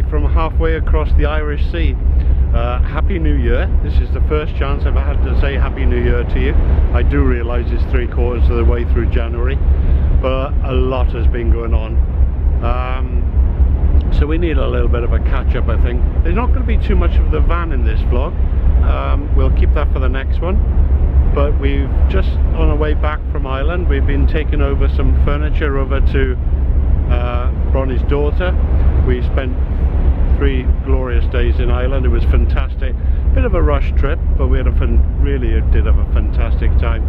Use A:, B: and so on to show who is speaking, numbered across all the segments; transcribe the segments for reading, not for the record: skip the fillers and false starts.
A: Hi from halfway across the Irish Sea. Happy New Year. This is the first chance I've had to say Happy New Year to you. I do realise it's 3/4 of the way through January, but a lot has been going on. So we need a little bit of a catch-up, I think. There's not going to be too much of the van in this vlog. We'll keep that for the next one. But we've just on our way back from Ireland, we've been taking over some furniture over to Bronnie's daughter. We spent 3 glorious days in Ireland. It was fantastic. Bit of a rush trip, but we had really did have a fantastic time.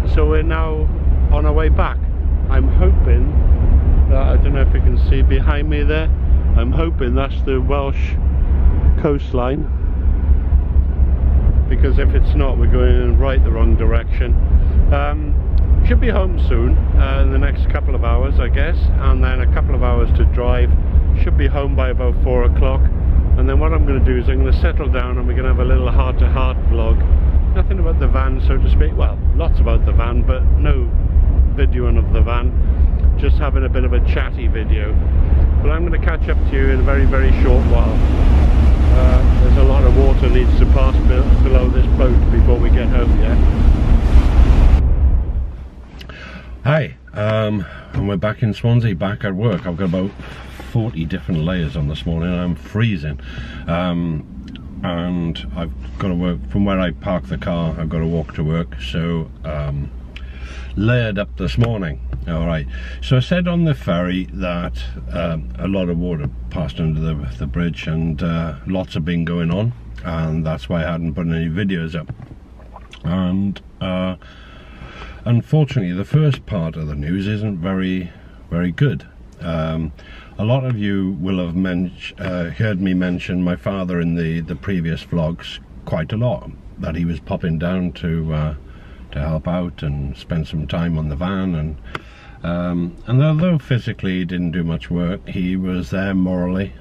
A: So we're now on our way back. I'm hoping that, I don't know if you can see behind me there, I'm hoping that's the Welsh coastline, because if it's not, we're going in right the wrong direction. Should be home soon, in the next couple of hours I guess, and then a couple of hours to drive. Should be home by about 4 o'clock, and then what I'm going to do is I'm going to settle down and we're going to have a little heart-to-heart vlog. Nothing about the van, so to speak. Well, lots about the van, but no videoing of the van, just having a bit of a chatty video. But I'm going to catch up to you in a very, very short while. There's a lot of water needs to pass below this boat before we get home yet. Hi, and we're back in Swansea, back at work. I've got about 40 different layers on this morning. I'm freezing, and I've got to work from where I park the car. I've got to walk to work, so layered up this morning. All right, so I said on the ferry that a lot of water passed under the bridge, and lots have been going on, and that's why I hadn't put any videos up. And unfortunately, the first part of the news isn't very good. A lot of you will have heard me mention my father in the previous vlogs quite a lot, that he was popping down to help out and spend some time on the van, and although physically he didn't do much work, he was there morally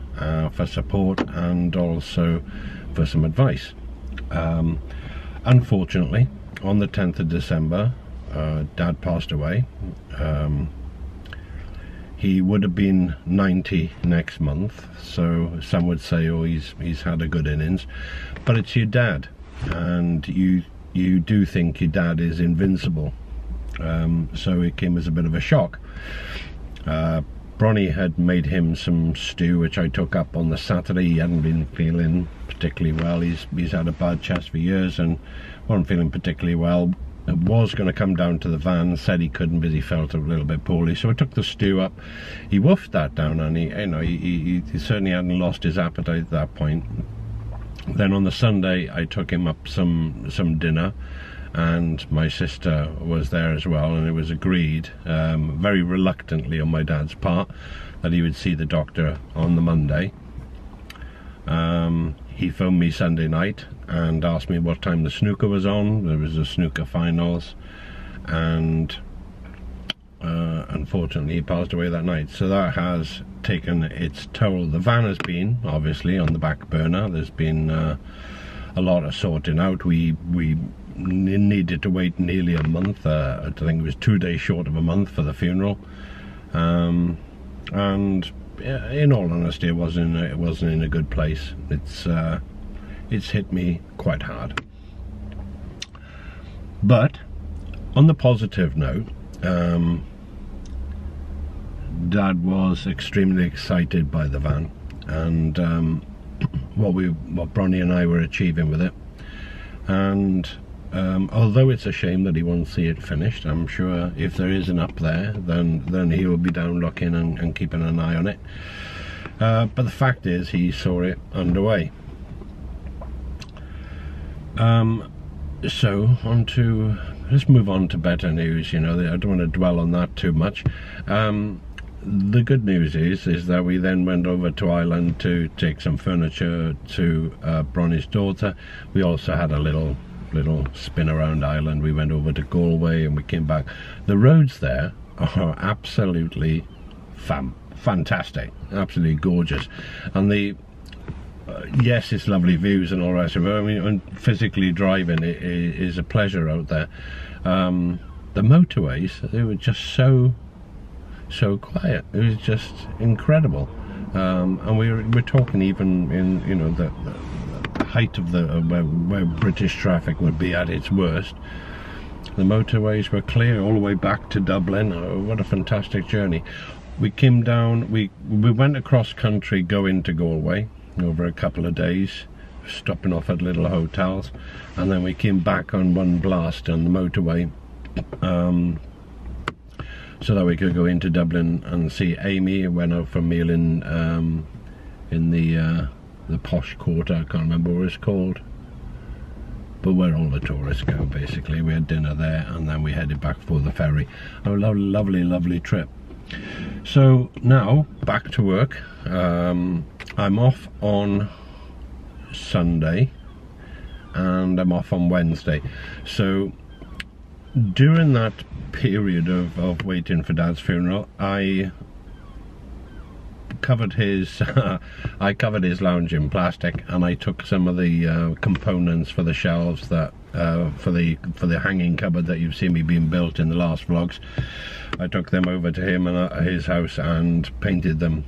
A: for support and also for some advice. Unfortunately, on the 10th of December, Dad passed away. He would have been 90 next month, so some would say, oh, he's had a good innings, but it's your dad, and you do think your dad is invincible. So it came as a bit of a shock. Bronnie had made him some stew, which I took up on the Saturday. He hadn't been feeling particularly well. He's had a bad chest for years and wasn't feeling particularly well. Was going to come down to the van, said he couldn't because he felt a little bit poorly, so I took the stew up. He woofed that down, and he certainly hadn't lost his appetite at that point. Then on the Sunday I took him up some dinner, and my sister was there as well, and it was agreed, very reluctantly on my dad's part, that he would see the doctor on the Monday. He phoned me Sunday night and asked me what time the snooker was on. There was a snooker finals, and unfortunately he passed away that night. So that has taken its toll. The van has been obviously on the back burner. There's been a lot of sorting out. We needed to wait nearly a month. I think it was 2 days short of a month for the funeral, and in all honesty, it wasn't in a good place. It's hit me quite hard. But on the positive note, Dad was extremely excited by the van, and what Bronnie and I were achieving with it. And although it's a shame that he won't see it finished, I'm sure if there is an up there, then he will be down looking and keeping an eye on it. But the fact is, he saw it underway. So let's move on to better news. I don't want to dwell on that too much. The good news is that we then went over to Ireland to take some furniture to Bronnie's daughter. We also had a little spin around Ireland. We went over to Galway and we came back. The roads there are absolutely fantastic, absolutely gorgeous, and yes, it's lovely views and all the rest of it. I mean, physically driving is a pleasure out there. The motorways, they were just so quiet. It was just incredible. and we're talking even in, you know, the height of the where British traffic would be at its worst. The motorways were clear all the way back to Dublin. Oh, what a fantastic journey. We came down, we went across country going to Galway over a couple of days, stopping off at little hotels, and then we came back on one blast on the motorway, so that we could go into Dublin and see Amy. Went out for a meal in the posh quarter. I can't remember what it's called, but where all the tourists go basically. We had dinner there and then we headed back for the ferry. A lovely trip. So now back to work. I'm off on Sunday and I'm off on Wednesday. So during that period of waiting for Dad's funeral, I covered his lounge in plastic, and I took some of the components for the shelves that for the hanging cupboard that you've seen me being built in the last vlogs. I took them over to him and his house and painted them,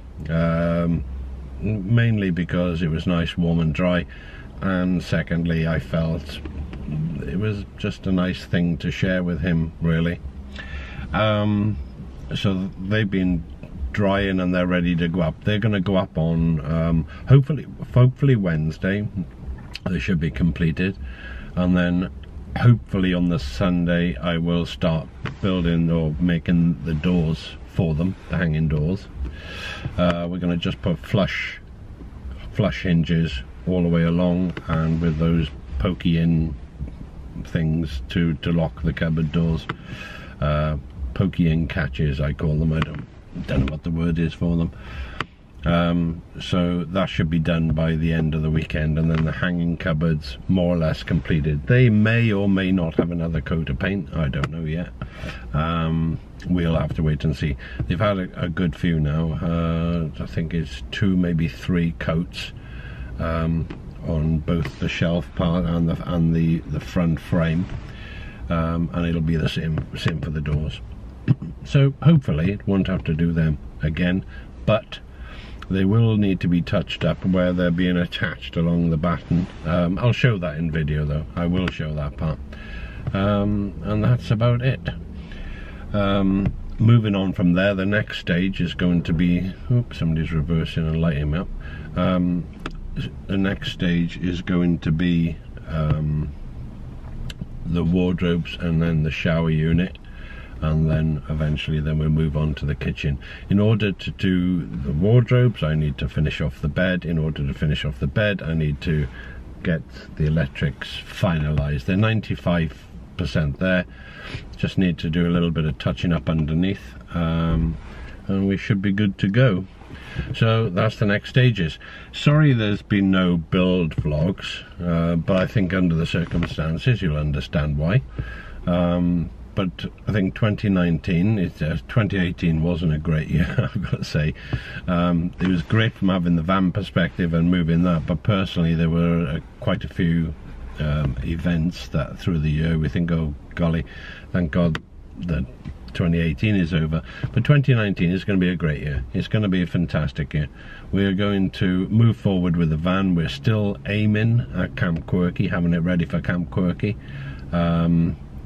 A: mainly because it was nice, warm and dry, and secondly I felt it was just a nice thing to share with him, really. So they've been drying and they're ready to go up. They're going to go up on hopefully Wednesday. They should be completed, and then hopefully on the Sunday I will start building or making the doors for them, the hanging doors. We're going to just put flush hinges all the way along, and with those pokey in things to lock the cupboard doors, pokey in catches I call them. I don't know what the word is for them. So that should be done by the end of the weekend, and then the hanging cupboards more or less completed. They may or may not have another coat of paint, I don't know yet. We'll have to wait and see. They've had a good few now. I think it's 2, maybe 3 coats on both the shelf part and the front frame, and it'll be the same for the doors. So hopefully it won't have to do them again, but they will need to be touched up where they're being attached along the batten. I'll show that in video though. I will show that part. And that's about it. Moving on from there, the next stage is going to be, oops, somebody's reversing and lighting me up. The next stage is going to be the wardrobes and then the shower unit, and then eventually we'll move on to the kitchen. In order to do the wardrobes, I need to finish off the bed. In order to finish off the bed, I need to get the electrics finalized. They're 95% there, just need to do a little bit of touching up underneath, and we should be good to go. So that's the next stages. Sorry there's been no build vlogs, but I think under the circumstances you'll understand why. But I think 2018 wasn't a great year, I've got to say. It was great from having the van perspective and moving that, but personally there were quite a few events that through the year we think, oh golly, thank God that 2018 is over. But 2019 is going to be a great year. It's going to be a fantastic year. We are going to move forward with the van. We're still aiming at Camp Quirky, having it ready for Camp Quirky.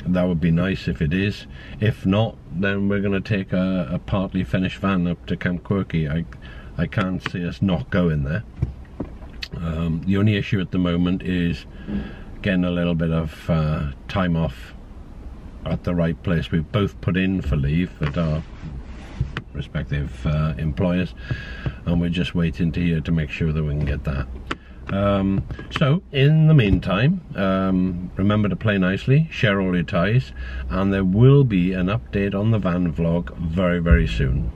A: That would be nice if it is. If not, then we're going to take a partly finished van up to Camp Quirky. I can't see us not going there. The only issue at the moment is getting a little bit of time off at the right place. We've both put in for leave at our respective employers, and we're just waiting to hear to make sure that we can get that. So in the meantime, remember to play nicely, share all your ties, and there will be an update on the van vlog very, very soon.